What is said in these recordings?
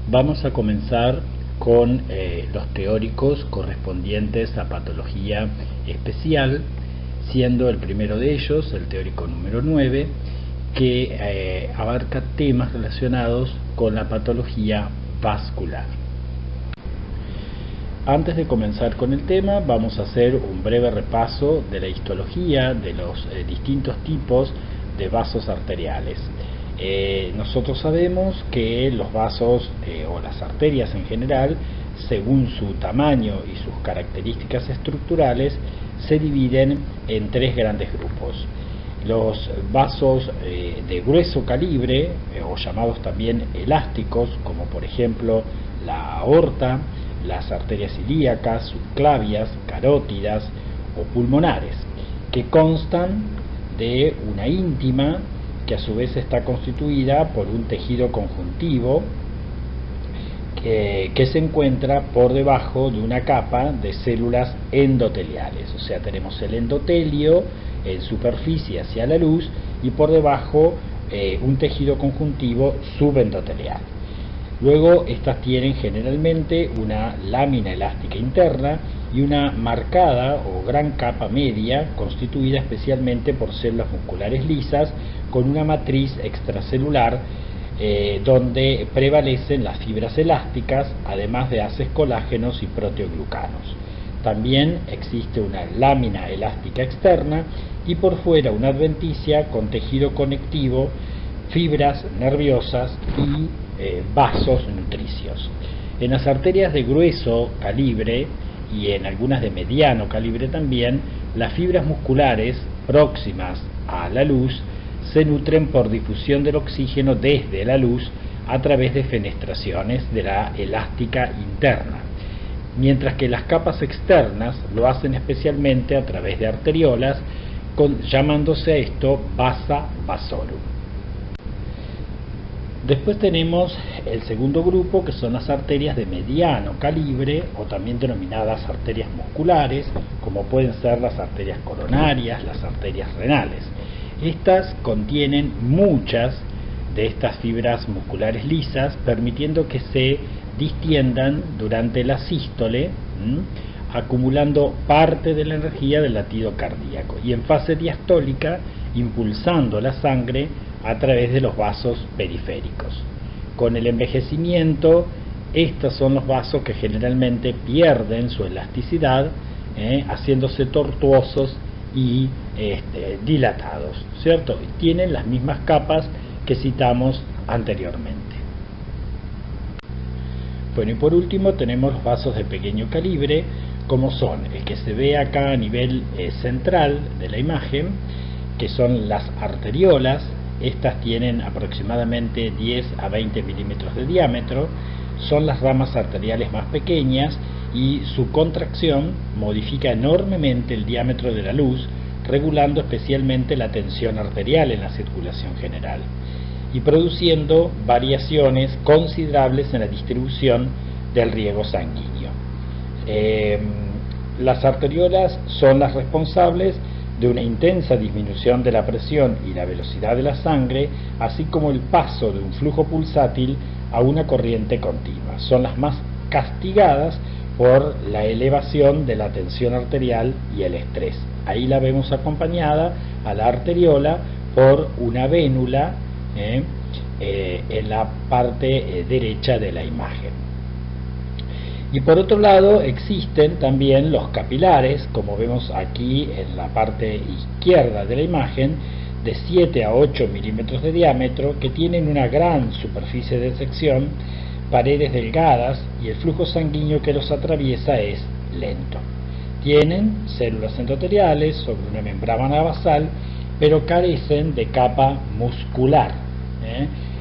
Vamos a comenzar con los teóricos correspondientes a patología especial, siendo el primero de ellos, el teórico número 9, que abarca temas relacionados con la patología vascular. Antes de comenzar con el tema, vamos a hacer un breve repaso de la histología de los distintos tipos de vasos arteriales. Nosotros sabemos que los vasos o las arterias en general, según su tamaño y sus características estructurales, se dividen en tres grandes grupos. Los vasos de grueso calibre, o llamados también elásticos, como por ejemplo la aorta, las arterias ilíacas, subclavias, carótidas o pulmonares, que constan de una íntima que a su vez está constituida por un tejido conjuntivo que se encuentra por debajo de una capa de células endoteliales. O sea, tenemos el endotelio en superficie hacia la luz y por debajo un tejido conjuntivo subendotelial. Luego estas tienen generalmente una lámina elástica interna y una marcada o gran capa media constituida especialmente por células musculares lisas con una matriz extracelular donde prevalecen las fibras elásticas, además de haces colágenos y proteoglucanos. También existe una lámina elástica externa y por fuera una adventicia con tejido conectivo, fibras nerviosas y vasos nutricios. En las arterias de grueso calibre y en algunas de mediano calibre también, las fibras musculares próximas a la luz se nutren por difusión del oxígeno desde la luz a través de fenestraciones de la elástica interna, mientras que las capas externas lo hacen especialmente a través de arteriolas, llamándose a esto vasa vasorum. Después tenemos el segundo grupo, que son las arterias de mediano calibre, o también denominadas arterias musculares, como pueden ser las arterias coronarias, las arterias renales. Estas contienen muchas de estas fibras musculares lisas, permitiendo que se distiendan durante la sístole, acumulando parte de la energía del latido cardíaco, y en fase diastólica impulsando la sangre a través de los vasos periféricos. Con el envejecimiento, estos son los vasos que generalmente pierden su elasticidad, haciéndose tortuosos y dilatados, ¿cierto? Y tienen las mismas capas que citamos anteriormente. Bueno, y por último tenemos los vasos de pequeño calibre, como son el que se ve acá a nivel central de la imagen, que son las arteriolas. Estas tienen aproximadamente 10 a 20 milímetros de diámetro, son las ramas arteriales más pequeñas y su contracción modifica enormemente el diámetro de la luz, regulando especialmente la tensión arterial en la circulación general y produciendo variaciones considerables en la distribución del riego sanguíneo. Las arteriolas son las responsables de una intensa disminución de la presión y la velocidad de la sangre, así como el paso de un flujo pulsátil a una corriente continua. Son las más castigadas por la elevación de la tensión arterial y el estrés. Ahí la vemos acompañada a la arteriola por una vénula en la parte derecha de la imagen. Y por otro lado existen también los capilares, como vemos aquí en la parte izquierda de la imagen, de 7 a 8 milímetros de diámetro, que tienen una gran superficie de sección, paredes delgadas y el flujo sanguíneo que los atraviesa es lento. Tienen células endoteliales sobre una membrana basal, pero carecen de capa muscular.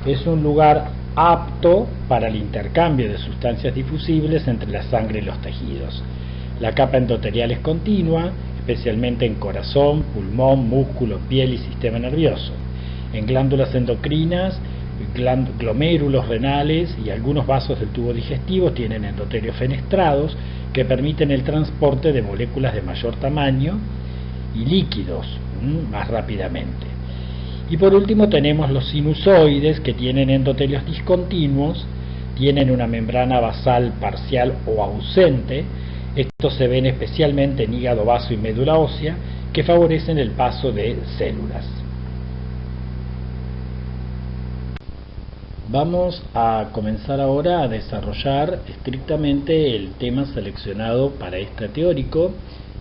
Es un lugar apto para el intercambio de sustancias difusibles entre la sangre y los tejidos. La capa endotelial es continua, especialmente en corazón, pulmón, músculo, piel y sistema nervioso. En glándulas endocrinas, glomérulos renales y algunos vasos del tubo digestivo tienen endotelios fenestrados que permiten el transporte de moléculas de mayor tamaño y líquidos más rápidamente. Y por último tenemos los sinusoides, que tienen endotelios discontinuos, tienen una membrana basal parcial o ausente. Estos se ven especialmente en hígado, vaso y médula ósea, que favorecen el paso de células. Vamos a comenzar ahora a desarrollar estrictamente el tema seleccionado para este teórico,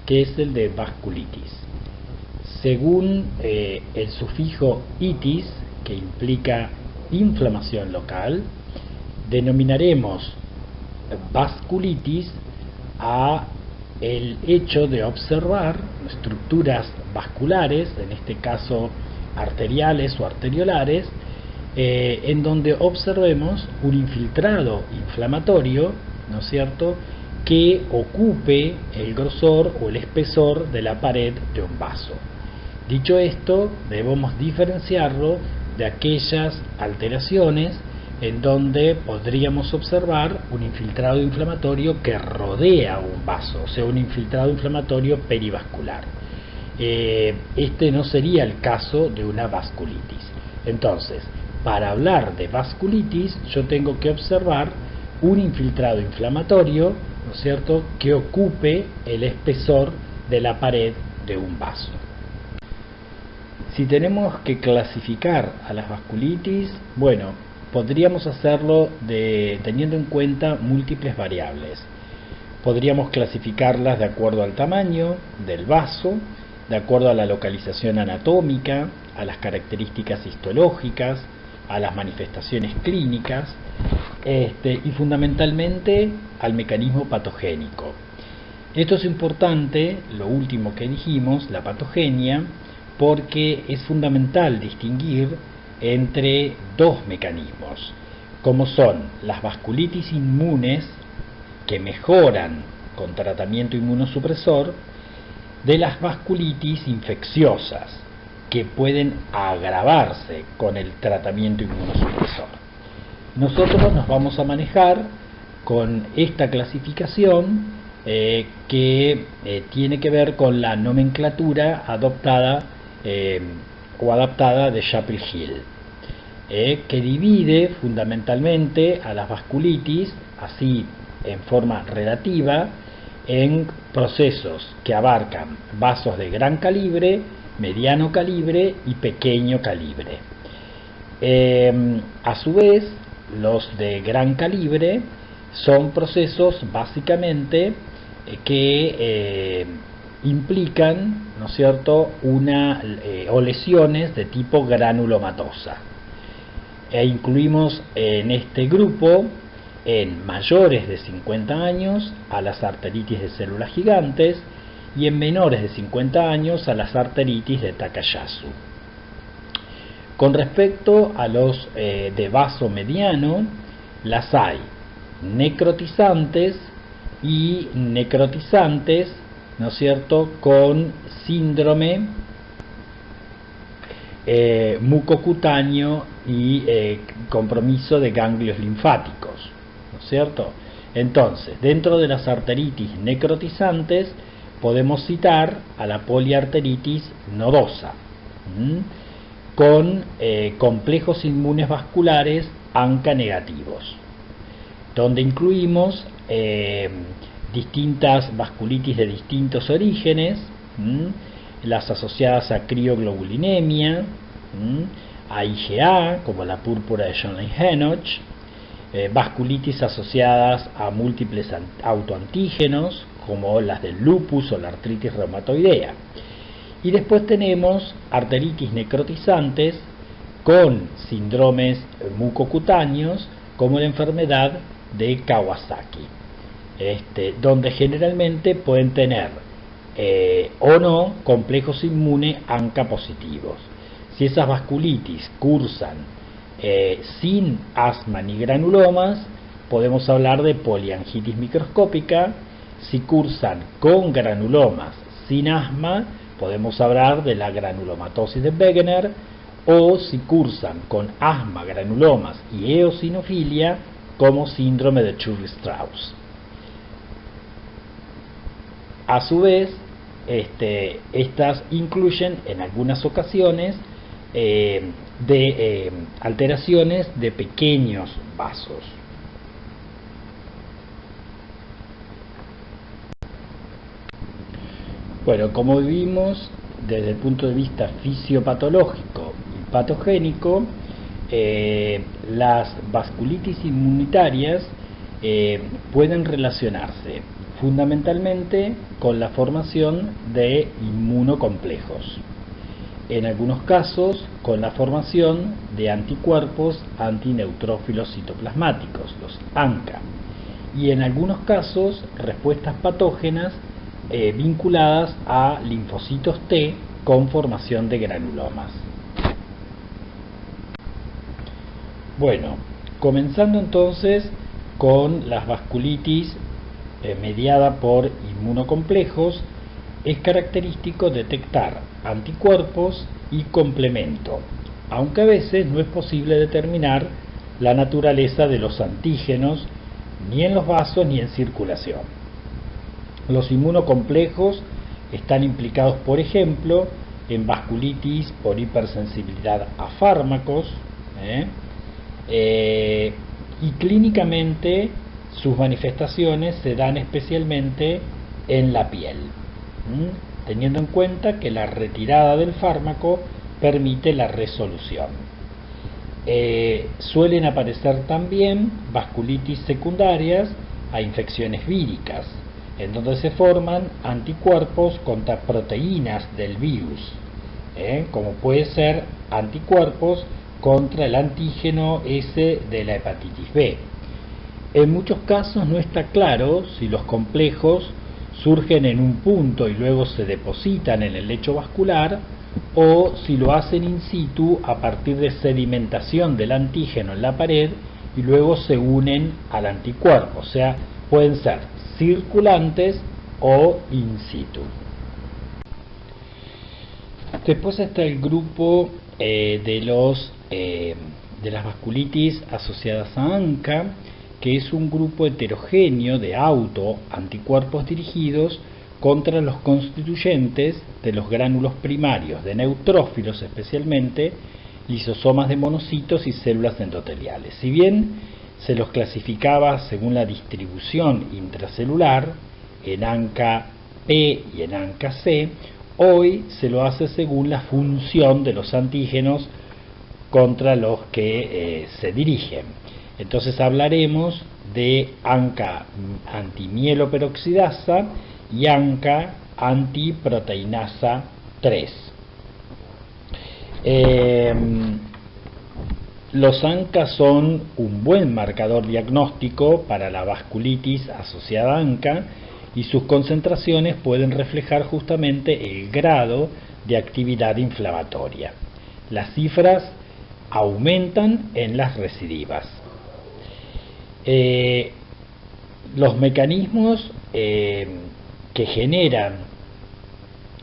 que es el de vasculitis. Según el sufijo itis, que implica inflamación local, denominaremos vasculitis a el hecho de observar estructuras vasculares, en este caso arteriales o arteriolares, en donde observemos un infiltrado inflamatorio, ¿no es cierto?, que ocupe el grosor o el espesor de la pared de un vaso. Dicho esto, debemos diferenciarlo de aquellas alteraciones en donde podríamos observar un infiltrado inflamatorio que rodea un vaso, o sea, un infiltrado inflamatorio perivascular. Este no sería el caso de una vasculitis. Entonces, para hablar de vasculitis, yo tengo que observar un infiltrado inflamatorio, ¿no es cierto?, que ocupe el espesor de la pared de un vaso. Si tenemos que clasificar a las vasculitis, bueno, podríamos hacerlo teniendo en cuenta múltiples variables. Podríamos clasificarlas de acuerdo al tamaño del vaso, de acuerdo a la localización anatómica, a las características histológicas, a las manifestaciones clínicas y fundamentalmente al mecanismo patogénico. Esto es importante, lo último que dijimos, la patogenia, porque es fundamental distinguir entre dos mecanismos, como son las vasculitis inmunes, que mejoran con tratamiento inmunosupresor, de las vasculitis infecciosas, que pueden agravarse con el tratamiento inmunosupresor. Nosotros nos vamos a manejar con esta clasificación que tiene que ver con la nomenclatura adoptada o adaptada de Chapel-Hill, que divide fundamentalmente a las vasculitis, así en forma relativa, en procesos que abarcan vasos de gran calibre, mediano calibre y pequeño calibre. A su vez, los de gran calibre son procesos básicamente que implican, ¿no es cierto?, o lesiones de tipo granulomatosa. Incluimos en este grupo, en mayores de 50 años, a las arteritis de células gigantes, y en menores de 50 años a las arteritis de Takayasu. Con respecto a los de vaso mediano, las hay necrotizantes y necrotizantes, ¿no es cierto?, con síndrome mucocutáneo y compromiso de ganglios linfáticos, ¿no es cierto? Entonces, dentro de las arteritis necrotizantes podemos citar a la poliarteritis nodosa, con complejos inmunes vasculares ANCA negativos, donde incluimos distintas vasculitis de distintos orígenes, las asociadas a crioglobulinemia, a IgA, como la púrpura de Schönlein-Henoch, vasculitis asociadas a múltiples autoantígenos, como las del lupus o la artritis reumatoidea. Y después tenemos arteritis necrotizantes con síndromes mucocutáneos, como la enfermedad de Kawasaki, donde generalmente pueden tener o no complejos inmunes ANCA positivos. Si esas vasculitis cursan sin asma ni granulomas, podemos hablar de poliangitis microscópica. Si cursan con granulomas sin asma, podemos hablar de la granulomatosis de Wegener, o si cursan con asma, granulomas y eosinofilia, como síndrome de Churri-Strauss. A su vez, estas incluyen en algunas ocasiones alteraciones de pequeños vasos. Bueno, como vimos desde el punto de vista fisiopatológico y patogénico, las vasculitis inmunitarias pueden relacionarse fundamentalmente con la formación de inmunocomplejos. En algunos casos, con la formación de anticuerpos antineutrófilos citoplasmáticos, los ANCA, y en algunos casos, respuestas patógenas vinculadas a linfocitos T con formación de granulomas. Bueno, comenzando entonces con las vasculitis mediada por inmunocomplejos, es característico detectar anticuerpos y complemento, aunque a veces no es posible determinar la naturaleza de los antígenos ni en los vasos ni en circulación. Los inmunocomplejos están implicados, por ejemplo, en vasculitis por hipersensibilidad a fármacos, y clínicamente sus manifestaciones se dan especialmente en la piel, teniendo en cuenta que la retirada del fármaco permite la resolución. Suelen aparecer también vasculitis secundarias a infecciones víricas, en donde se forman anticuerpos contra proteínas del virus, como puede ser anticuerpos contra el antígeno S de la hepatitis B. En muchos casos no está claro si los complejos surgen en un punto y luego se depositan en el lecho vascular, o si lo hacen in situ a partir de sedimentación del antígeno en la pared y luego se unen al anticuerpo, o sea, pueden ser circulantes o in situ. Después está el grupo de las vasculitis asociadas a ANCA, que es un grupo heterogéneo de autoanticuerpos dirigidos contra los constituyentes de los gránulos primarios, de neutrófilos especialmente, lisosomas de monocitos y células endoteliales. Si bien se los clasificaba según la distribución intracelular, en ANCA-P y en ANCA-C, hoy se lo hace según la función de los antígenos contra los que se dirigen. Entonces hablaremos de ANCA antimieloperoxidasa y ANCA antiproteinasa 3. Los ANCA son un buen marcador diagnóstico para la vasculitis asociada a ANCA, y sus concentraciones pueden reflejar justamente el grado de actividad inflamatoria. Las cifras aumentan en las recidivas. Los mecanismos que generan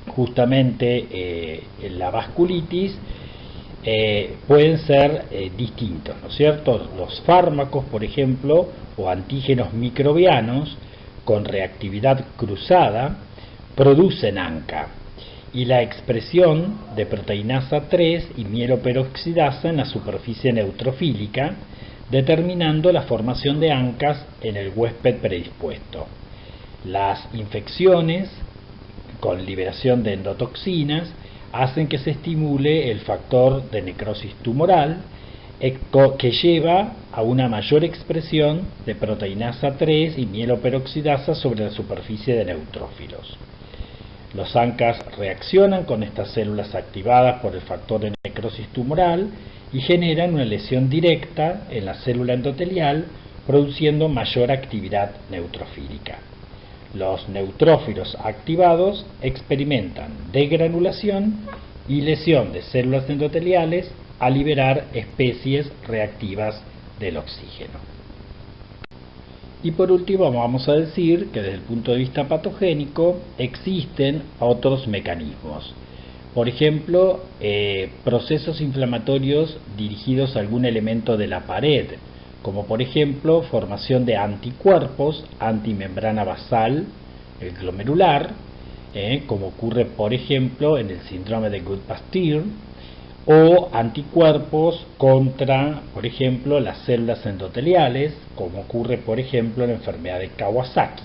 justamente la vasculitis pueden ser distintos, ¿no es cierto? Los fármacos, por ejemplo, o antígenos microbianos con reactividad cruzada producen ANCA, y la expresión de proteinasa 3 y mieloperoxidasa en la superficie neutrofílica, determinando la formación de ANCAs en el huésped predispuesto. Las infecciones con liberación de endotoxinas hacen que se estimule el factor de necrosis tumoral, que lleva a una mayor expresión de proteinasa 3 y mieloperoxidasa sobre la superficie de neutrófilos. Los ANCAs reaccionan con estas células activadas por el factor de necrosis tumoral y generan una lesión directa en la célula endotelial, produciendo mayor actividad neutrofílica. Los neutrófilos activados experimentan degranulación y lesión de células endoteliales a liberar especies reactivas del oxígeno. Y por último vamos a decir que desde el punto de vista patogénico existen otros mecanismos. Por ejemplo, procesos inflamatorios dirigidos a algún elemento de la pared, como por ejemplo formación de anticuerpos antimembrana basal, el glomerular, como ocurre por ejemplo en el síndrome de Goodpasture, o anticuerpos contra, por ejemplo, las células endoteliales, como ocurre por ejemplo en la enfermedad de Kawasaki.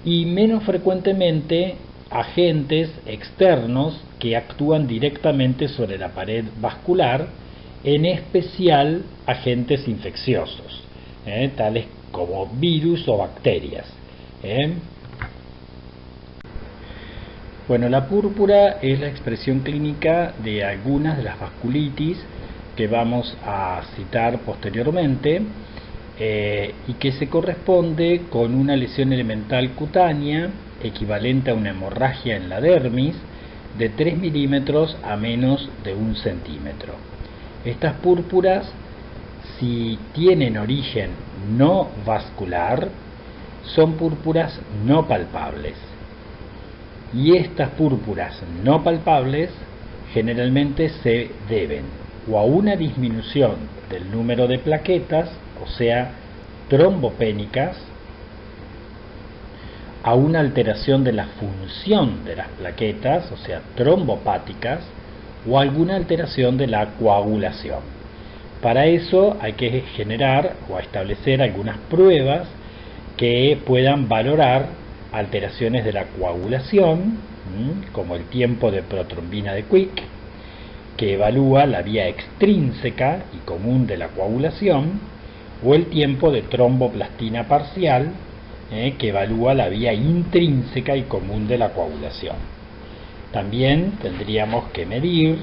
Y menos frecuentemente agentes externos que actúan directamente sobre la pared vascular, en especial agentes infecciosos, tales como virus o bacterias. Bueno, la púrpura es la expresión clínica de algunas de las vasculitis que vamos a citar posteriormente, y que se corresponde con una lesión elemental cutánea equivalente a una hemorragia en la dermis de 3 milímetros a menos de 1 centímetro. Estas púrpuras, si tienen origen no vascular, son púrpuras no palpables. Y estas púrpuras no palpables generalmente se deben o a una disminución del número de plaquetas, o sea, trombopénicas, a una alteración de la función de las plaquetas, o sea, trombopáticas, o alguna alteración de la coagulación. Para eso hay que generar o establecer algunas pruebas que puedan valorar alteraciones de la coagulación, como el tiempo de protrombina de Quick, que evalúa la vía extrínseca y común de la coagulación, o el tiempo de tromboplastina parcial, que evalúa la vía intrínseca y común de la coagulación. También tendríamos que medir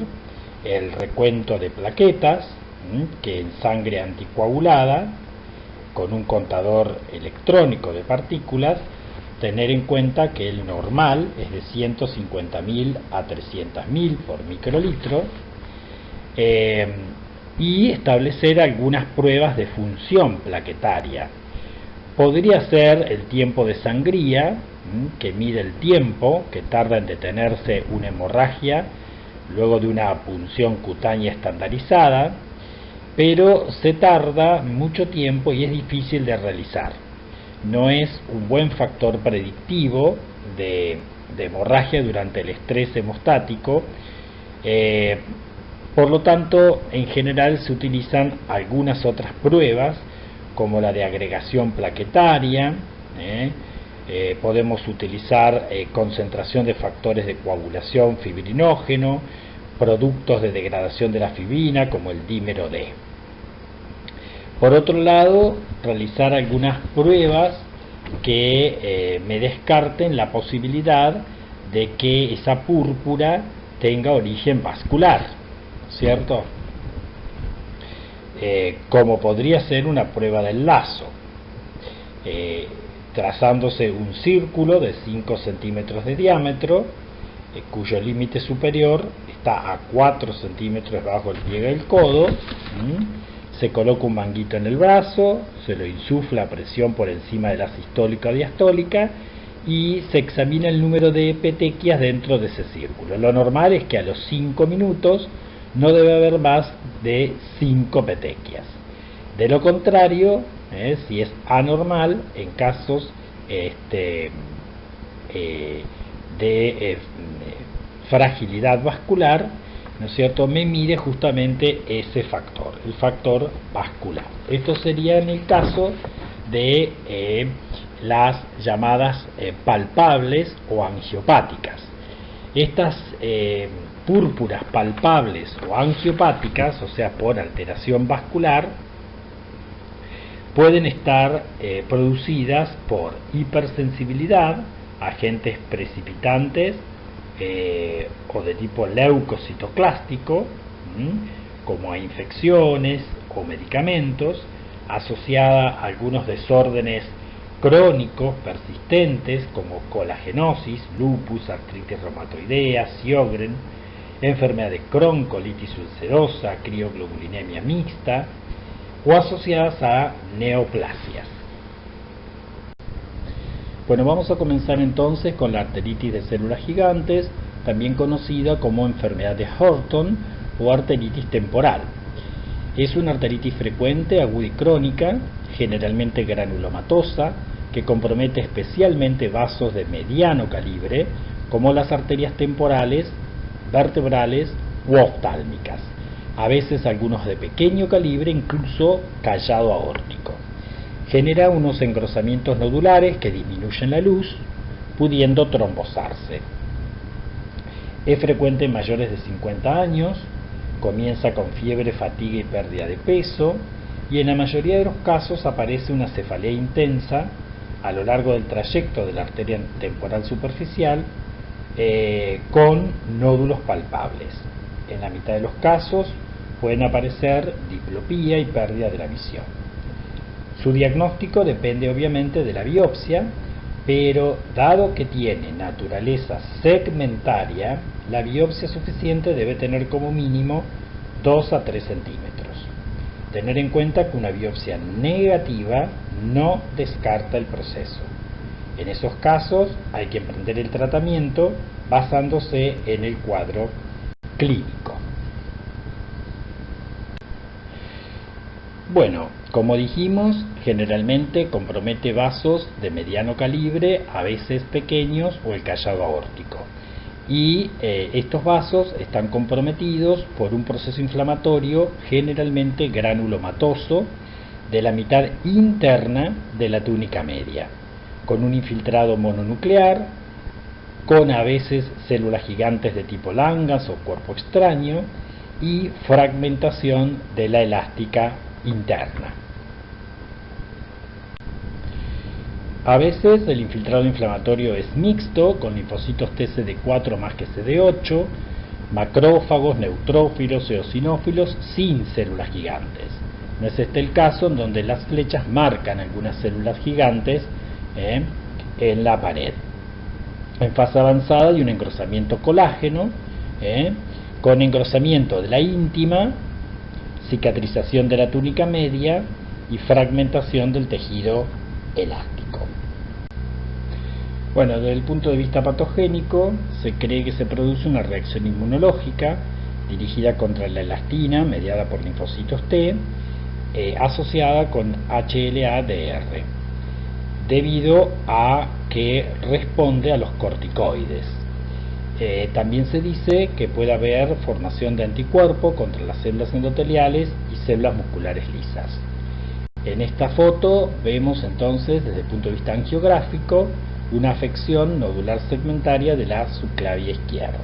el recuento de plaquetas, que en sangre anticoagulada, con un contador electrónico de partículas, tener en cuenta que el normal es de 150.000 a 300.000 por microlitro, y establecer algunas pruebas de función plaquetaria. Podría ser el tiempo de sangría, que mide el tiempo que tarda en detenerse una hemorragia luego de una punción cutánea estandarizada, pero se tarda mucho tiempo y es difícil de realizar. No es un buen factor predictivo de hemorragia durante el estrés hemostático. Por lo tanto, en general se utilizan algunas otras pruebas, como la de agregación plaquetaria. Podemos utilizar concentración de factores de coagulación fibrinógeno, productos de degradación de la fibrina, como el dímero D. Por otro lado, realizar algunas pruebas que me descarten la posibilidad de que esa púrpura tenga origen vascular, ¿cierto? Como podría ser una prueba del lazo, trazándose un círculo de 5 centímetros de diámetro, cuyo límite superior está a 4 centímetros bajo el pliegue del codo. Se coloca un manguito en el brazo, se lo insufla a presión por encima de la sistólica o diastólica y se examina el número de petequias dentro de ese círculo. Lo normal es que a los 5 minutos no debe haber más de 5 petequias. De lo contrario, si es anormal, en casos de fragilidad vascular, ¿no es cierto?, me mide justamente ese factor, el factor vascular. Esto sería en el caso de las llamadas palpables o angiopáticas. Estas púrpuras palpables o angiopáticas, o sea, por alteración vascular, pueden estar producidas por hipersensibilidad a agentes precipitantes o de tipo leucocitoclástico, como a infecciones o medicamentos, asociada a algunos desórdenes crónicos persistentes como colagenosis, lupus, artritis reumatoidea, Sjögren, enfermedad de Crohn, colitis ulcerosa, crioglobulinemia mixta, o asociadas a neoplasias. Bueno, vamos a comenzar entonces con la arteritis de células gigantes, también conocida como enfermedad de Horton o arteritis temporal. Es una arteritis frecuente, aguda y crónica, generalmente granulomatosa, que compromete especialmente vasos de mediano calibre, como las arterias temporales, vertebrales u oftálmicas. A veces algunos de pequeño calibre, incluso callado aórtico. Genera unos engrosamientos nodulares que disminuyen la luz, pudiendo trombosarse. Es frecuente en mayores de 50 años, comienza con fiebre, fatiga y pérdida de peso, y en la mayoría de los casos aparece una cefalea intensa a lo largo del trayecto de la arteria temporal superficial, con nódulos palpables. En la mitad de los casos pueden aparecer diplopía y pérdida de la visión. Su diagnóstico depende obviamente de la biopsia, pero dado que tiene naturaleza segmentaria, la biopsia suficiente debe tener como mínimo 2 a 3 centímetros. Tener en cuenta que una biopsia negativa no descarta el proceso. En esos casos hay que emprender el tratamiento basándose en el cuadro clínico. Bueno, como dijimos, generalmente compromete vasos de mediano calibre, a veces pequeños, o el callado aórtico. Y estos vasos están comprometidos por un proceso inflamatorio generalmente granulomatoso de la mitad interna de la túnica media, con un infiltrado mononuclear, con a veces células gigantes de tipo Langhans o cuerpo extraño y fragmentación de la elástica interna. A veces el infiltrado inflamatorio es mixto, con linfocitos TCD4 más que CD8, macrófagos, neutrófilos, eosinófilos sin células gigantes. No es este el caso en donde las flechas marcan algunas células gigantes en la pared. En fase avanzada hay un engrosamiento colágeno, con engrosamiento de la íntima, cicatrización de la túnica media y fragmentación del tejido elástico. Bueno, desde el punto de vista patogénico, se cree que se produce una reacción inmunológica dirigida contra la elastina, mediada por linfocitos T, asociada con HLA-DR, debido a que responde a los corticoides. También se dice que puede haber formación de anticuerpo contra las células endoteliales y células musculares lisas. En esta foto vemos entonces, desde el punto de vista angiográfico, una afección nodular segmentaria de la subclavia izquierda.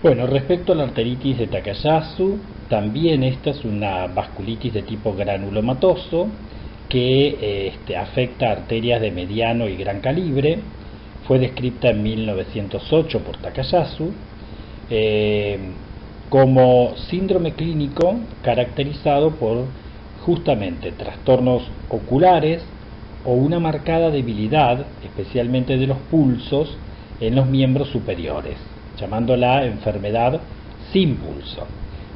Bueno, respecto a la arteritis de Takayasu, también esta es una vasculitis de tipo granulomatoso que afecta arterias de mediano y gran calibre. Fue descrita en 1908 por Takayasu como síndrome clínico caracterizado por justamente trastornos oculares o una marcada debilidad, especialmente de los pulsos, en los miembros superiores, llamándola enfermedad sin pulso,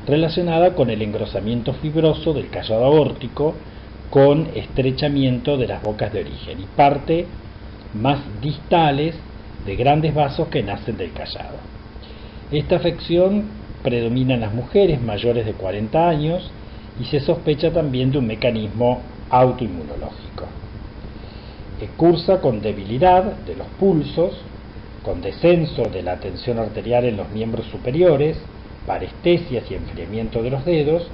relacionada con el engrosamiento fibroso del callado aórtico con estrechamiento de las bocas de origen y parte más distales de grandes vasos que nacen del callado. Esta afección predomina en las mujeres mayores de 40 años y se sospecha también de un mecanismo autoinmunológico. Cursa con debilidad de los pulsos, con descenso de la tensión arterial en los miembros superiores, parestesias y enfriamiento de los dedos,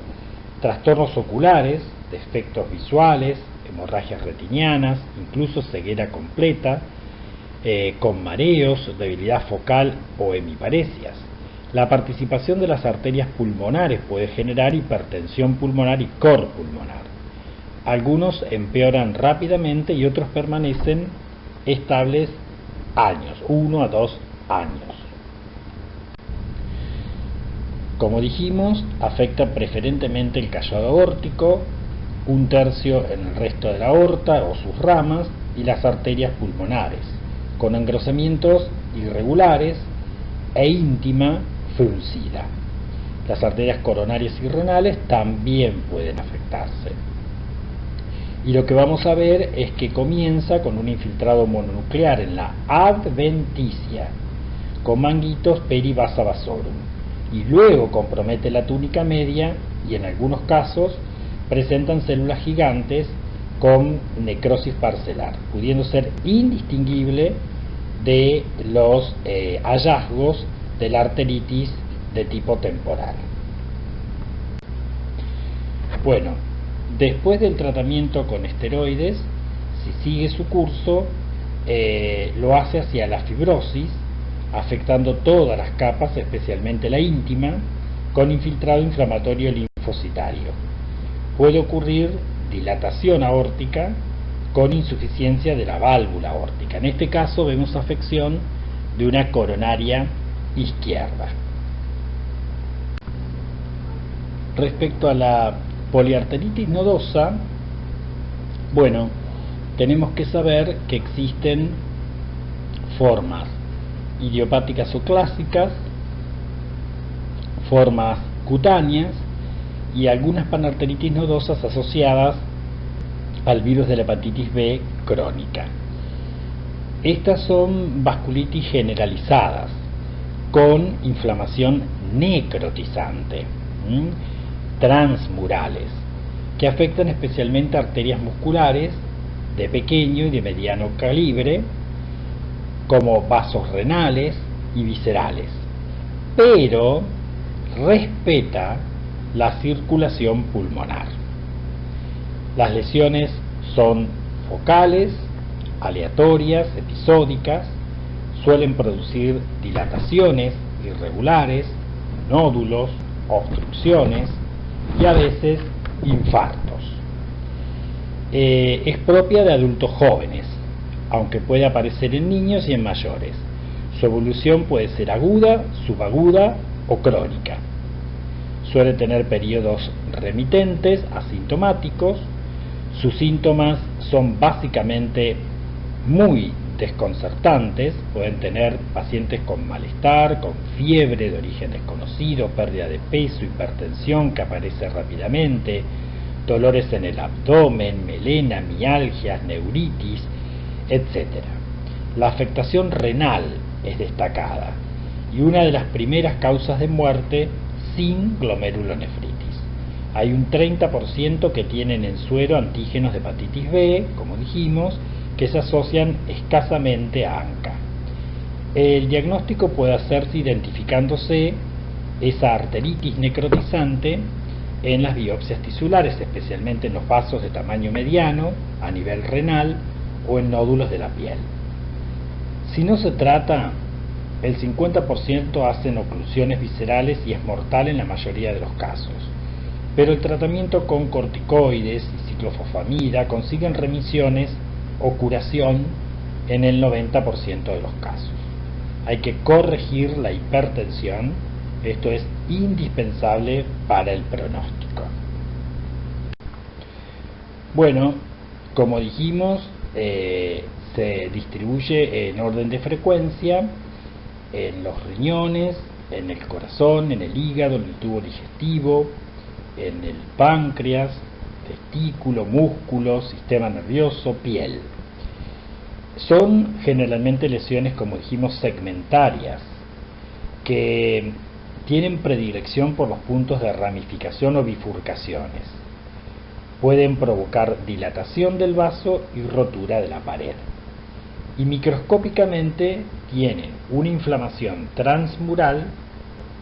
trastornos oculares, defectos visuales, hemorragias retinianas, incluso ceguera completa, con mareos, debilidad focal o hemiparesias. La participación de las arterias pulmonares puede generar hipertensión pulmonar y cor pulmonar. Algunos empeoran rápidamente y otros permanecen estables años, 1 a 2 años. Como dijimos, afecta preferentemente el callado aórtico, 1/3 en el resto de la aorta o sus ramas y las arterias pulmonares, con engrosamientos irregulares e íntima fruncida. Las arterias coronarias y renales también pueden afectarse. Y lo que vamos a ver es que comienza con un infiltrado mononuclear en la adventicia, con manguitos perivasa vasorum, y luego compromete la túnica media y en algunos casos presentan células gigantes con necrosis parcelar, pudiendo ser indistinguible de los hallazgos de la arteritis de tipo temporal. Bueno, después del tratamiento con esteroides si sigue su curso, lo hace hacia la fibrosis, afectando todas las capas, especialmente la íntima, con infiltrado inflamatorio linfocitario. Puede ocurrir dilatación aórtica con insuficiencia de la válvula aórtica. En este caso vemos afección de una coronaria izquierda. Respecto a la poliarteritis nodosa, bueno, tenemos que saber que existen formas idiopáticas o clásicas, formas cutáneas y algunas panarteritis nodosas asociadas al virus de la hepatitis B crónica. Estas son vasculitis generalizadas con inflamación necrotizante, transmurales, que afectan especialmente arterias musculares de pequeño y de mediano calibre, como vasos renales y viscerales, pero respeta la circulación pulmonar. Las lesiones son focales, aleatorias, episódicas, suelen producir dilataciones irregulares, nódulos, obstrucciones y a veces infartos. Es propia de adultos jóvenes, aunque puede aparecer en niños y en mayores. Su evolución puede ser aguda, subaguda o crónica. Suele tener periodos remitentes, asintomáticos. Sus síntomas son básicamente muy desconcertantes. Pueden tener pacientes con malestar, con fiebre de origen desconocido, pérdida de peso, hipertensión que aparece rápidamente, dolores en el abdomen, melena, mialgias, neuritis, etc. La afectación renal es destacada y una de las primeras causas de muerte sin glomerulonefritis. Hay un 30% que tienen en suero antígenos de hepatitis B, como dijimos, que se asocian escasamente a ANCA. El diagnóstico puede hacerse identificándose esa arteritis necrotizante en las biopsias tisulares, especialmente en los vasos de tamaño mediano, a nivel renal o en nódulos de la piel. Si no se trata, el 50% hacen oclusiones viscerales y es mortal en la mayoría de los casos. Pero el tratamiento con corticoides y ciclofosfamida consiguen remisiones o curación en el 90% de los casos. Hay que corregir la hipertensión, esto es indispensable para el pronóstico. Bueno, como dijimos, se distribuye en orden de frecuencia en los riñones, en el corazón, en el hígado, en el tubo digestivo, en el páncreas, testículo, músculo, sistema nervioso, piel. Son generalmente lesiones, como dijimos, segmentarias, que tienen predilección por los puntos de ramificación o bifurcaciones. Pueden provocar dilatación del vaso y rotura de la pared. Y microscópicamente tienen una inflamación transmural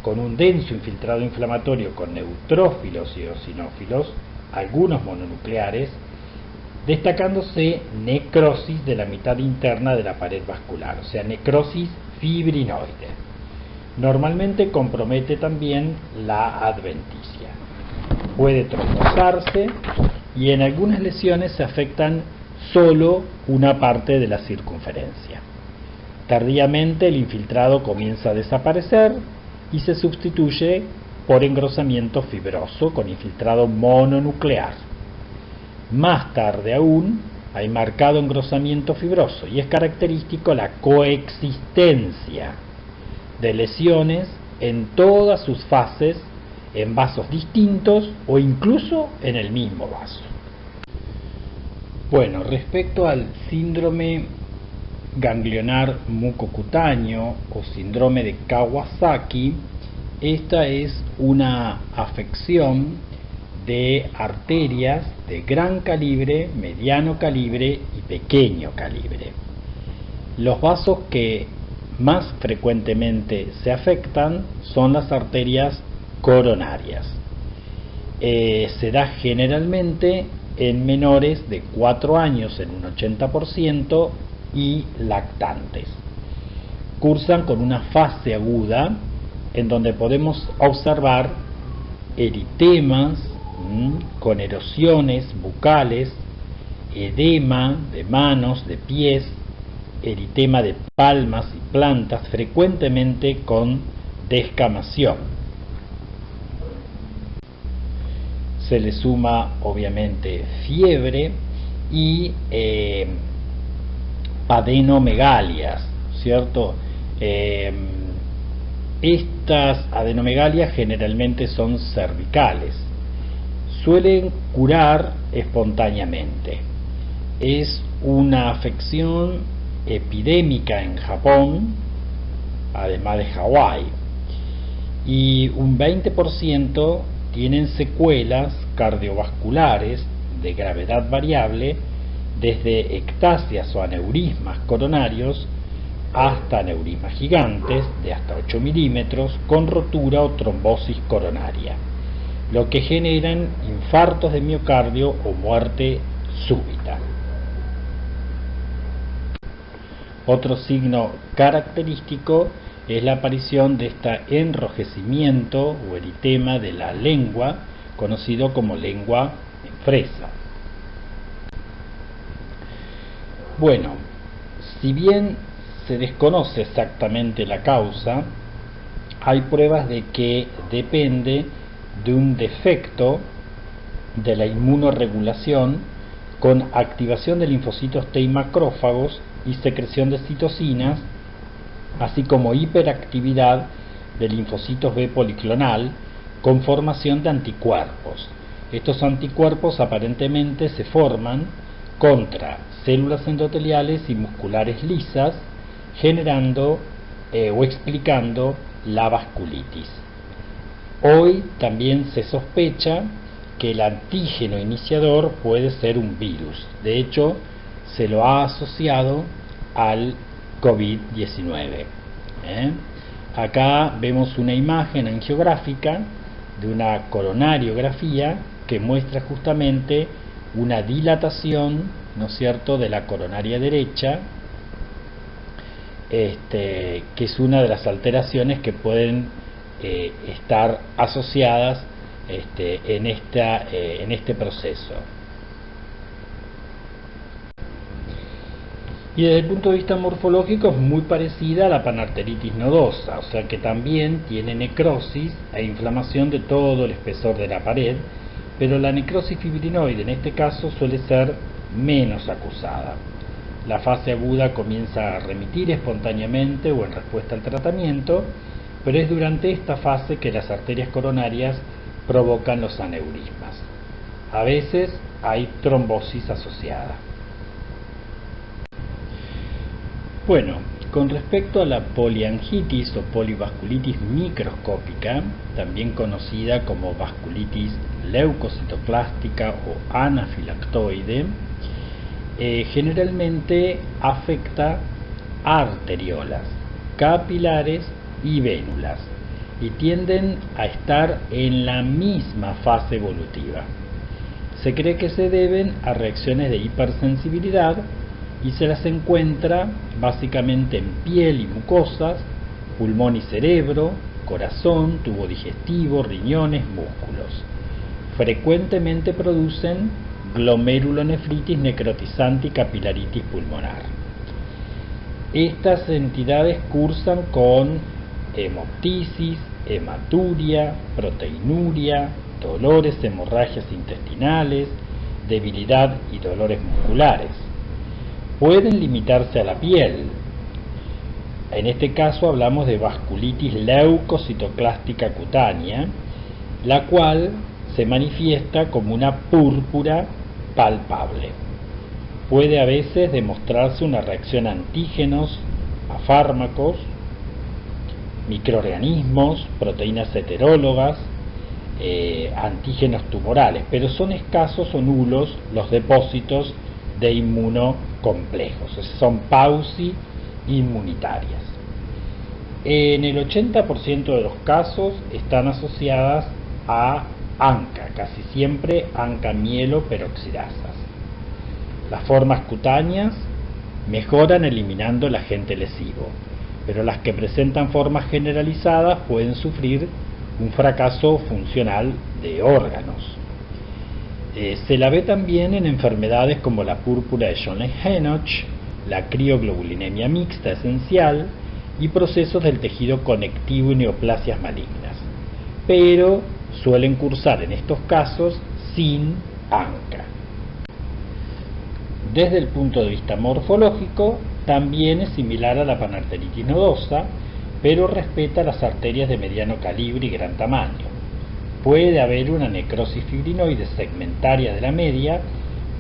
con un denso infiltrado inflamatorio con neutrófilos y eosinófilos, algunos mononucleares, destacándose necrosis de la mitad interna de la pared vascular, o sea, necrosis fibrinoide. Normalmente compromete también la adventicia. Puede trombosarse y en algunas lesiones se afectan solo una parte de la circunferencia. Tardíamente el infiltrado comienza a desaparecer y se sustituye por engrosamiento fibroso con infiltrado mononuclear. Más tarde aún hay marcado engrosamiento fibroso y es característico la coexistencia de lesiones en todas sus fases en vasos distintos o incluso en el mismo vaso. Bueno, respecto al síndrome ganglionar mucocutáneo o síndrome de Kawasaki, esta es una afección de arterias de gran calibre, mediano calibre y pequeño calibre. Los vasos que más frecuentemente se afectan son las arterias coronarias. Se da generalmente en menores de 4 años en un 80% y lactantes. Cursan con una fase aguda en donde podemos observar eritemas con erosiones bucales, edema de manos, de pies, eritema de palmas y plantas, frecuentemente con descamación. Se le suma obviamente fiebre y adenomegalias, ¿cierto? Estas adenomegalias generalmente son cervicales, suelen curar espontáneamente. Es una afección epidémica en Japón, además de Hawái, y un 20% tienen secuelas cardiovasculares de gravedad variable, desde ectasias o aneurismas coronarios hasta aneurismas gigantes de hasta 8 milímetros con rotura o trombosis coronaria, lo que generan infartos de miocardio o muerte súbita. Otro signo característico es la aparición de este enrojecimiento o eritema de la lengua, conocido como lengua en fresa. Bueno, si bien se desconoce exactamente la causa, hay pruebas de que depende de un defecto de la inmunorregulación con activación de linfocitos T y macrófagos y secreción de citocinas, así como hiperactividad de linfocitos B policlonal con formación de anticuerpos. Estos anticuerpos aparentemente se forman contra células endoteliales y musculares lisas, generando o explicando la vasculitis. Hoy también se sospecha que el antígeno iniciador puede ser un virus. De hecho, se lo ha asociado al COVID-19. Acá vemos una imagen angiográfica de una coronariografía que muestra justamente una dilatación, ¿no es cierto?, de la coronaria derecha, que es una de las alteraciones que pueden estar asociadas en este proceso. Y desde el punto de vista morfológico es muy parecida a la panarteritis nodosa, o sea que también tiene necrosis e inflamación de todo el espesor de la pared, pero la necrosis fibrinoide en este caso suele ser menos acusada. La fase aguda comienza a remitir espontáneamente o en respuesta al tratamiento, pero es durante esta fase que las arterias coronarias provocan los aneurismas. A veces hay trombosis asociada. Bueno, con respecto a la poliangitis o polivasculitis microscópica, también conocida como vasculitis leucocitoclástica o anafilactoide, generalmente afecta arteriolas, capilares y vénulas y tienden a estar en la misma fase evolutiva. Se cree que se deben a reacciones de hipersensibilidad y se las encuentra básicamente en piel y mucosas, pulmón y cerebro, corazón, tubo digestivo, riñones, músculos. Frecuentemente producen glomerulonefritis necrotizante y capilaritis pulmonar. Estas entidades cursan con hemoptisis, hematuria, proteinuria, dolores, hemorragias intestinales, debilidad y dolores musculares. Pueden limitarse a la piel. En este caso hablamos de vasculitis leucocitoclástica cutánea, la cual se manifiesta como una púrpura palpable. Puede a veces demostrarse una reacción a antígenos, a fármacos, microorganismos, proteínas heterólogas, antígenos tumorales, pero son escasos o nulos los depósitos de inmunocomplejos, son pauci inmunitarias. En el 80% de los casos están asociadas a ANCA, casi siempre ANCA mieloperoxidasas. Las formas cutáneas mejoran eliminando el agente lesivo, pero las que presentan formas generalizadas pueden sufrir un fracaso funcional de órganos. Se la ve también en enfermedades como la púrpura de Schönlein-Henoch, la crioglobulinemia mixta esencial y procesos del tejido conectivo y neoplasias malignas, pero suelen cursar en estos casos sin ANCA. Desde el punto de vista morfológico, también es similar a la panarteritis nodosa, pero respeta las arterias de mediano calibre y gran tamaño. Puede haber una necrosis fibrinoide segmentaria de la media,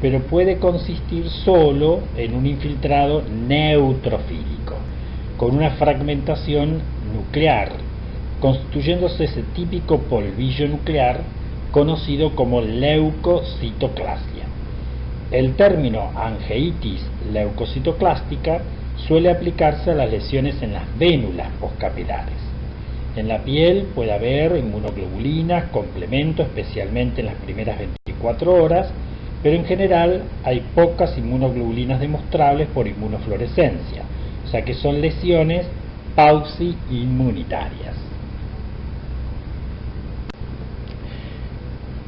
pero puede consistir solo en un infiltrado neutrofílico, con una fragmentación nuclear, constituyéndose ese típico polvillo nuclear conocido como leucocitoclasia. El término angeitis leucocitoclástica suele aplicarse a las lesiones en las vénulas postcapilares. En la piel puede haber inmunoglobulinas, complemento, especialmente en las primeras 24 horas, pero en general hay pocas inmunoglobulinas demostrables por inmunofluorescencia, o sea que son lesiones pausi-inmunitarias.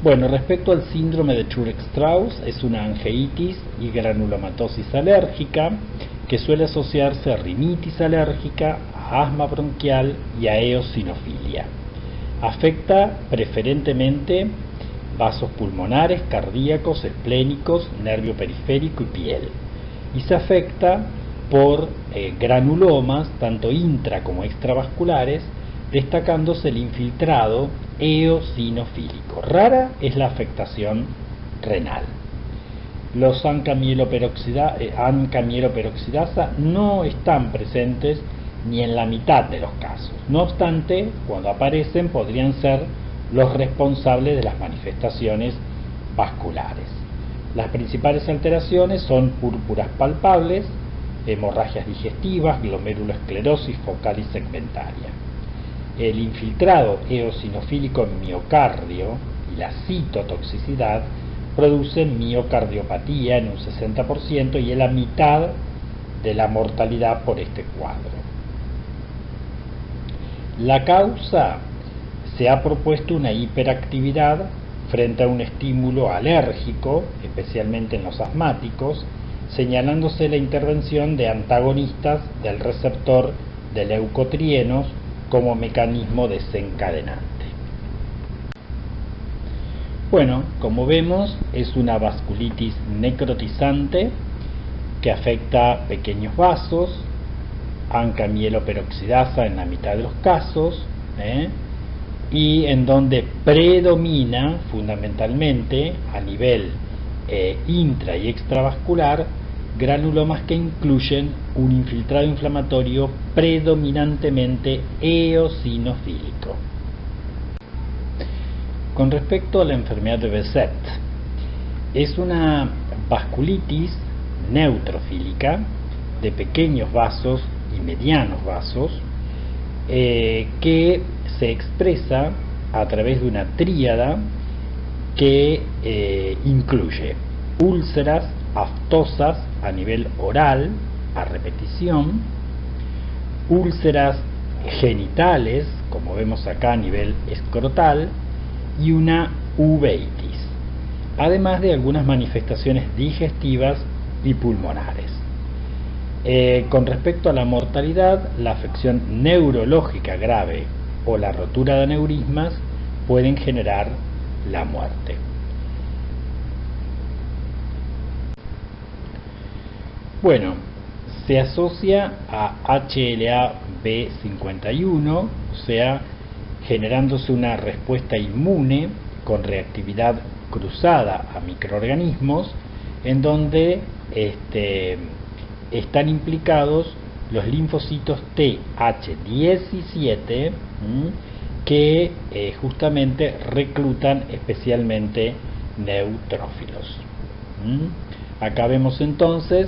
Bueno, respecto al síndrome de Churg-Strauss, es una angeitis y granulomatosis alérgica que suele asociarse a rinitis alérgica, a asma bronquial y a eosinofilia. Afecta preferentemente vasos pulmonares, cardíacos, esplénicos, nervio periférico y piel. Y se afecta por granulomas, tanto intra como extravasculares, destacándose el infiltrado eosinofílico. Rara es la afectación renal. Los ANCA mieloperoxidasa no están presentes ni en la mitad de los casos. No obstante, cuando aparecen podrían ser los responsables de las manifestaciones vasculares. Las principales alteraciones son púrpuras palpables, hemorragias digestivas, glomerulosclerosis focal y segmentaria. El infiltrado eosinofílico en miocardio y la citotoxicidad producen miocardiopatía en un 60% y en la mitad de la mortalidad por este cuadro. La causa: se ha propuesto una hiperactividad frente a un estímulo alérgico, especialmente en los asmáticos, señalándose la intervención de antagonistas del receptor de leucotrienos como mecanismo desencadenante. Bueno, como vemos, es una vasculitis necrotizante que afecta pequeños vasos, ANCA mieloperoxidasa en la mitad de los casos, y en donde predomina fundamentalmente a nivel intra y extravascular granulomas que incluyen un infiltrado inflamatorio predominantemente eosinofílico. Con respecto a la enfermedad de Behçet, es una vasculitis neutrofílica de pequeños vasos y medianos vasos que se expresa a través de una tríada que incluye úlceras aftosas a nivel oral a repetición, úlceras genitales, como vemos acá a nivel escrotal, y una uveitis, además de algunas manifestaciones digestivas y pulmonares. Con respecto a la mortalidad, la afección neurológica grave o la rotura de aneurismas pueden generar la muerte. Bueno, se asocia a HLA-B51, o sea, generándose una respuesta inmune con reactividad cruzada a microorganismos, en donde están implicados los linfocitos TH17 que justamente reclutan especialmente neutrófilos. Acá vemos entonces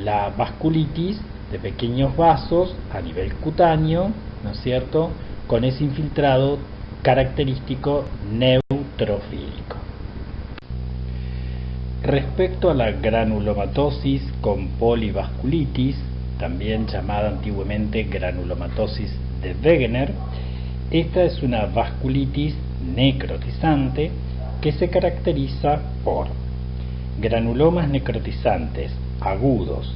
la vasculitis de pequeños vasos a nivel cutáneo, ¿no es cierto?, con ese infiltrado característico neutrófilo. neutrofílico. Respecto a la granulomatosis con polivasculitis, también llamada antiguamente granulomatosis de Wegener, esta es una vasculitis necrotizante que se caracteriza por granulomas necrotizantes agudos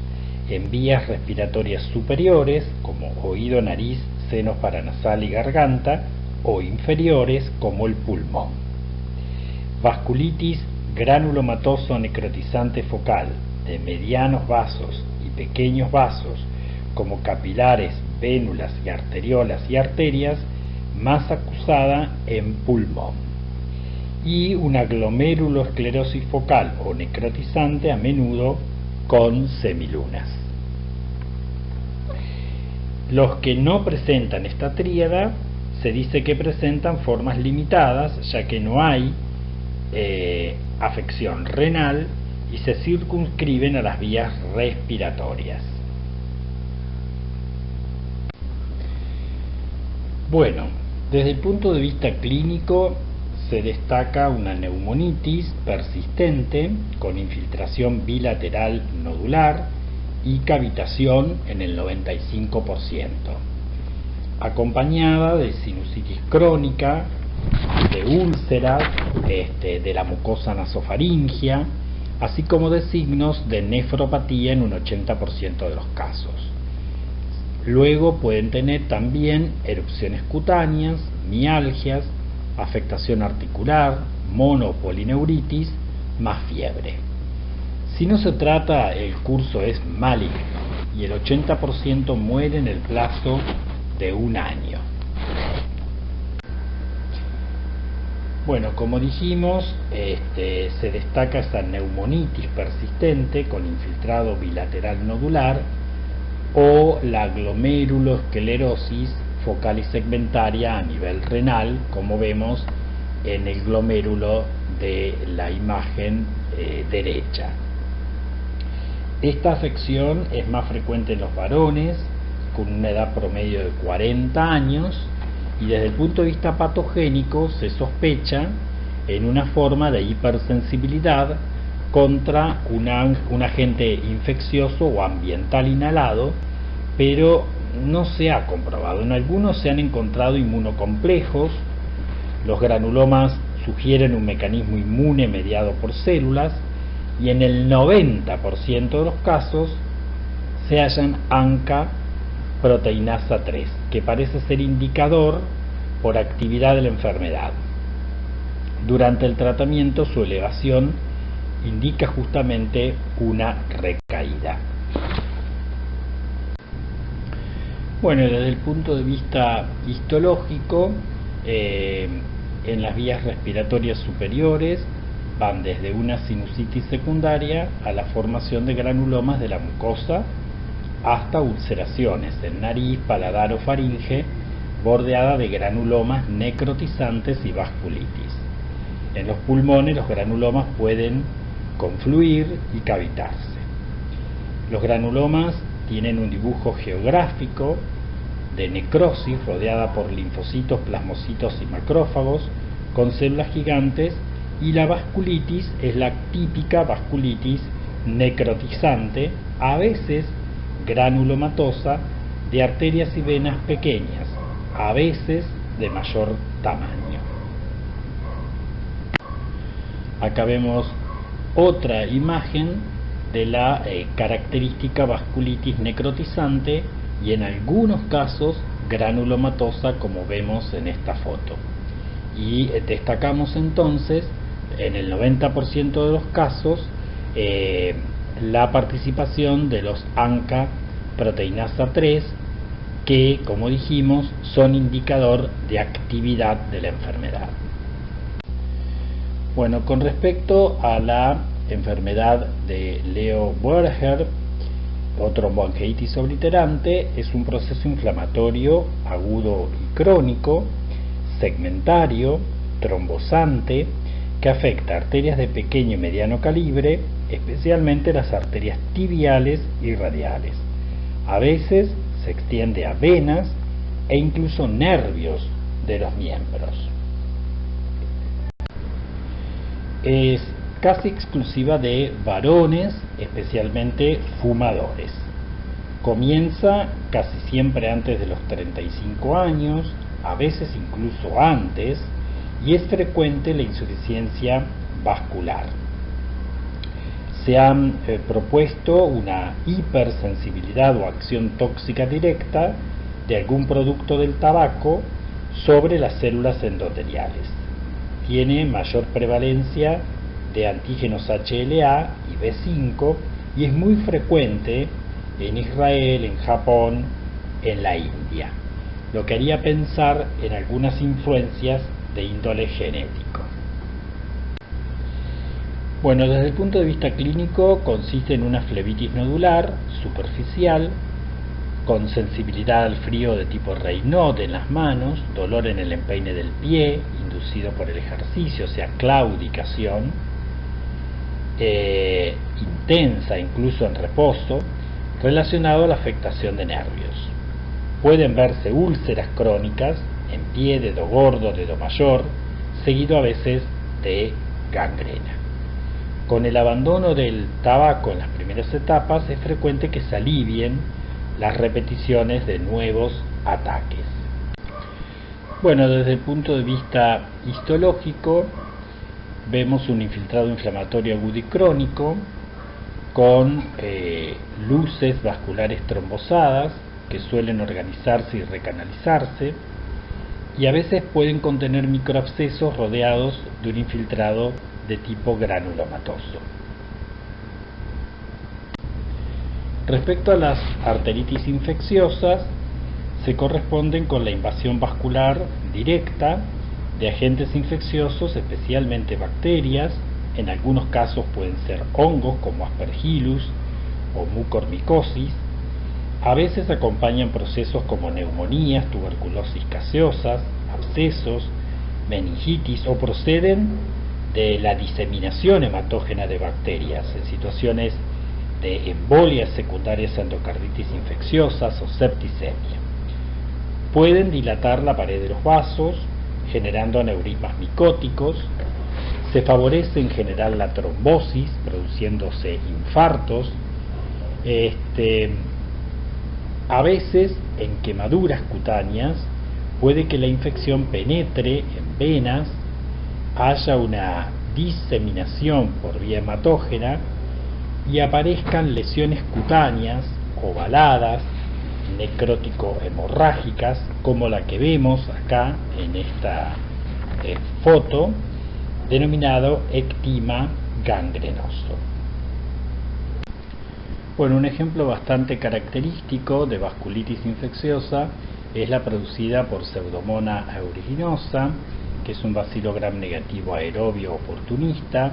en vías respiratorias superiores como oído, nariz, seno paranasal y garganta, o inferiores como el pulmón. Vasculitis granulomatoso necrotizante focal de medianos vasos y pequeños vasos como capilares, vénulas y arteriolas y arterias, más acusada en pulmón. Y una glomerulosclerosis focal o necrotizante a menudo con semilunas. Los que no presentan esta tríada se dice que presentan formas limitadas, ya que no hay afección renal y se circunscriben a las vías respiratorias. Bueno, desde el punto de vista clínico se destaca una neumonitis persistente con infiltración bilateral nodular y cavitación en el 95%, acompañada de sinusitis crónica, de úlceras, de la mucosa nasofaringia, así como de signos de nefropatía en un 80% de los casos. Luego pueden tener también erupciones cutáneas, mialgias, afectación articular, monopolineuritis, más fiebre. Si no se trata, el curso es maligno y el 80% muere en el plazo de un año. Bueno, como dijimos, se destaca esa neumonitis persistente con infiltrado bilateral nodular o la glomerulosclerosis focal y segmentaria a nivel renal, como vemos en el glomérulo de la imagen derecha. Esta afección es más frecuente en los varones, con una edad promedio de 40 años, y desde el punto de vista patogénico se sospecha en una forma de hipersensibilidad contra un agente infeccioso o ambiental inhalado, pero no se ha comprobado. En algunos se han encontrado inmunocomplejos. Los granulomas sugieren un mecanismo inmune mediado por células, y en el 90% de los casos se hallan ANCA proteinasa 3, que parece ser indicador por actividad de la enfermedad. Durante el tratamiento, su elevación indica justamente una recaída. Bueno, desde el punto de vista histológico, en las vías respiratorias superiores van desde una sinusitis secundaria a la formación de granulomas de la mucosa hasta ulceraciones en nariz, paladar o faringe, bordeada de granulomas necrotizantes y vasculitis. En los pulmones los granulomas pueden confluir y cavitarse. Los granulomas tienen un dibujo geográfico de necrosis rodeada por linfocitos, plasmocitos y macrófagos con células gigantes, y la vasculitis es la típica vasculitis necrotizante, a veces granulomatosa, de arterias y venas pequeñas, a veces de mayor tamaño. Acá vemos otra imagen de la característica vasculitis necrotizante y en algunos casos granulomatosa, como vemos en esta foto. Y destacamos entonces en el 90% de los casos la participación de los ANCA proteinasa 3, que, como dijimos, son indicador de actividad de la enfermedad. Bueno, con respecto a la enfermedad de Leo-Boerhaave o tromboangiitis obliterante, es un proceso inflamatorio agudo y crónico, segmentario, trombosante, que afecta arterias de pequeño y mediano calibre, especialmente las arterias tibiales y radiales. A veces se extiende a venas e incluso nervios de los miembros. es casi exclusiva de varones, especialmente fumadores. Comienza casi siempre antes de los 35 años, a veces incluso antes, y es frecuente la insuficiencia vascular. Se han propuesto una hipersensibilidad o acción tóxica directa de algún producto del tabaco sobre las células endoteliales. Tiene mayor prevalencia de antígenos HLA y B5 y es muy frecuente en Israel, en Japón, en la India, lo que haría pensar en algunas influencias de índole genético. Bueno, desde el punto de vista clínico consiste en una flebitis nodular superficial con sensibilidad al frío de tipo Raynaud en las manos, dolor en el empeine del pie inducido por el ejercicio, o sea, claudicación intensa incluso en reposo, relacionado a la afectación de nervios. Pueden verse úlceras crónicas en pie, dedo gordo, dedo mayor, seguido a veces de gangrena. Con el abandono del tabaco en las primeras etapas es frecuente que se alivien las repeticiones de nuevos ataques. Bueno, desde el punto de vista histológico vemos un infiltrado inflamatorio agudo y crónico con luces vasculares trombosadas que suelen organizarse y recanalizarse y a veces pueden contener microabscesos rodeados de un infiltrado de tipo granulomatoso. Respecto a las arteritis infecciosas, se corresponden con la invasión vascular directa de agentes infecciosos, especialmente bacterias. En algunos casos pueden ser hongos como Aspergillus o mucormicosis. A veces acompañan procesos como neumonías, tuberculosis gaseosas, abscesos, meningitis o proceden de la diseminación hematógena de bacterias en situaciones de embolias secundarias a endocarditis infecciosas o septicemia. Pueden dilatar la pared de los vasos, generando aneurismas micóticos. Se favorece en general la trombosis, produciéndose infartos. A veces en quemaduras cutáneas puede que la infección penetre en venas, haya una diseminación por vía hematógena y aparezcan lesiones cutáneas ovaladas, necrótico-hemorrágicas, como la que vemos acá en esta foto, denominado ectima gangrenoso. Bueno, un ejemplo bastante característico de vasculitis infecciosa es la producida por Pseudomonas aeruginosa, que es un bacilo gram negativo aerobio oportunista,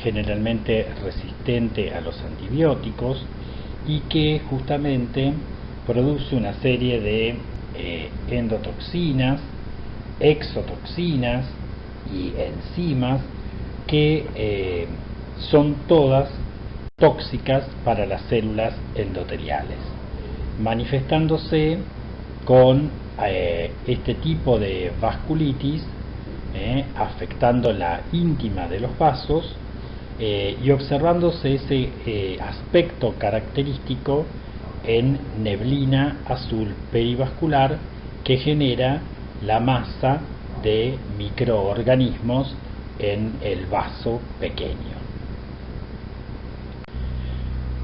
generalmente resistente a los antibióticos y que justamente produce una serie de endotoxinas, exotoxinas y enzimas que son todas tóxicas para las células endoteliales, manifestándose con este tipo de vasculitis afectando la íntima de los vasos y observándose ese aspecto característico en neblina azul perivascular que genera la masa de microorganismos en el vaso pequeño.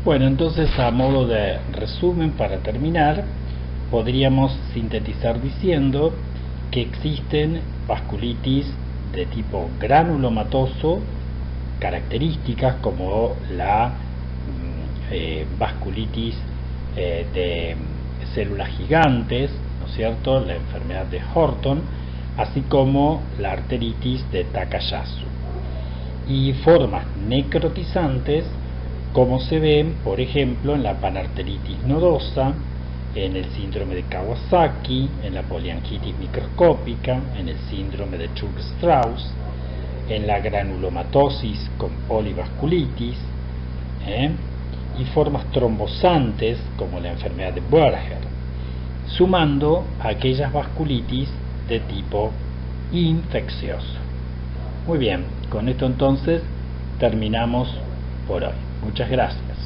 Bueno, entonces, a modo de resumen, para terminar, podríamos sintetizar diciendo que existen vasculitis de tipo granulomatoso, características como la vasculitis de células gigantes, ¿no es cierto?, la enfermedad de Horton, así como la arteritis de Takayasu, y formas necrotizantes como se ven, por ejemplo, en la panarteritis nodosa, en el síndrome de Kawasaki, en la poliangitis microscópica, en el síndrome de Churg-Strauss, en la granulomatosis con polivasculitis, y formas trombosantes como la enfermedad de Buerger, sumando a aquellas vasculitis de tipo infeccioso. Muy bien, con esto entonces terminamos por hoy. Muchas gracias.